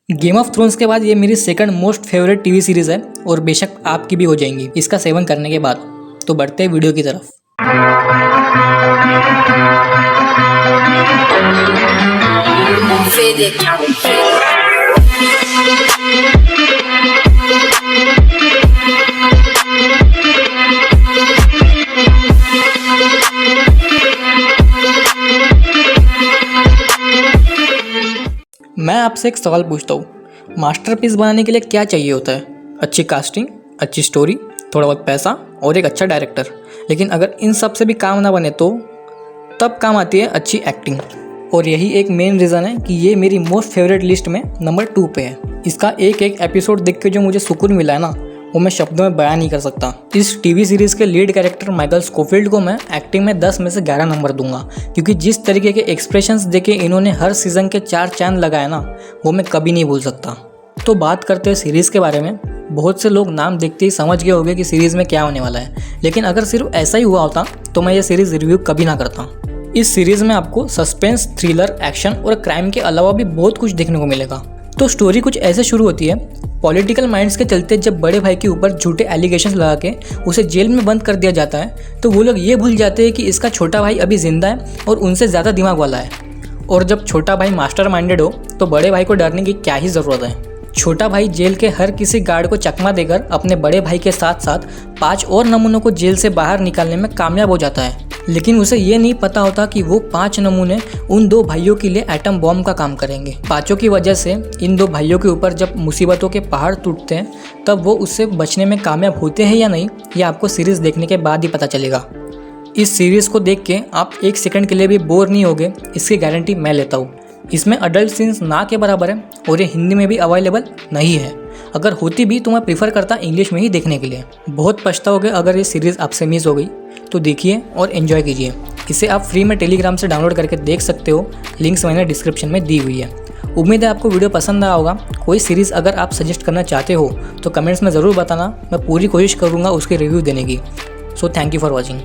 Game of thrones के बाद ये मेरी second most favourite TV series है और बेशक आपकी भी हो जाएंगी इसका सेवन करने के बाद। तो बढ़ते हैं वीडियो की तरफ। मैं आपसे एक सवाल पूछता हूँ, मास्टरपीस बनाने के लिए क्या चाहिए होता है? अच्छी कास्टिंग, अच्छी स्टोरी, थोड़ा बहुत पैसा और एक अच्छा डायरेक्टर। लेकिन अगर इन सब से भी काम ना बने तो तब काम आती है अच्छी एक्टिंग। और यही एक मेन रीज़न है कि ये मेरी मोस्ट फेवरेट लिस्ट में नंबर 2 पे है। इसका एक एक एपिसोड देख के जो मुझे सुकून मिला है ना, वो मैं शब्दों में बयान नहीं कर सकता। इस टीवी सीरीज़ के लीड कैरेक्टर माइकल स्कोफील्ड को मैं एक्टिंग में 10 में से 11 नंबर दूंगा, क्योंकि जिस तरीके के एक्सप्रेशंस देके इन्होंने हर सीज़न के 4 चांद लगाए ना, वो मैं कभी नहीं भूल सकता। तो बात करते हैं सीरीज़ के बारे में। बहुत से लोग नाम देखते ही समझ गए होंगे कि सीरीज़ में क्या होने वाला है, लेकिन अगर सिर्फ ऐसा ही हुआ होता तो मैं ये सीरीज़ रिव्यू कभी ना करता। इस सीरीज़ में आपको सस्पेंस, थ्रिलर, एक्शन और क्राइम के अलावा भी बहुत कुछ देखने को मिलेगा। तो स्टोरी कुछ ऐसे शुरू होती है, पॉलिटिकल माइंड्स के चलते जब बड़े भाई के ऊपर झूठे एलिगेशंस लगा के उसे जेल में बंद कर दिया जाता है, तो वो लोग ये भूल जाते हैं कि इसका छोटा भाई अभी जिंदा है और उनसे ज़्यादा दिमाग वाला है। और जब छोटा भाई मास्टर माइंडेड हो तो बड़े भाई को डरने की क्या ही ज़रूरत है। छोटा भाई जेल के हर किसी गार्ड को चकमा देकर अपने बड़े भाई के साथ साथ 5 और नमूनों को जेल से बाहर निकालने में कामयाब हो जाता है। लेकिन उसे ये नहीं पता होता कि वो 5 नमूने उन 2 भाइयों के लिए एटम बॉम्ब का काम करेंगे। 5 की वजह से इन 2 भाइयों के ऊपर जब मुसीबतों के पहाड़ टूटते हैं, तब वो उससे बचने में कामयाब होते हैं या नहीं, ये आपको सीरीज़ देखने के बाद ही पता चलेगा। इस सीरीज़ को देख के आप 1 सेकंड के लिए भी बोर नहीं होगे, इसकी गारंटी मैं लेता हूँ। इसमें अडल्ट सीन्स ना के बराबर है और ये हिंदी में भी अवेलेबल नहीं है। अगर होती भी तो मैं प्रीफर करता इंग्लिश में ही देखने के लिए। बहुत पछताओगे अगर ये सीरीज़ आपसे मिस हो गई। तो देखिए और एंजॉय कीजिए। इसे आप फ्री में टेलीग्राम से डाउनलोड करके देख सकते हो, लिंक्स मैंने डिस्क्रिप्शन में दी हुई है। उम्मीद है आपको वीडियो पसंद आया होगा। कोई सीरीज़ अगर आप सजेस्ट करना चाहते हो तो कमेंट्स में ज़रूर बताना, मैं पूरी कोशिश करूँगा उसकी रिव्यू देने की। So thank you for watching.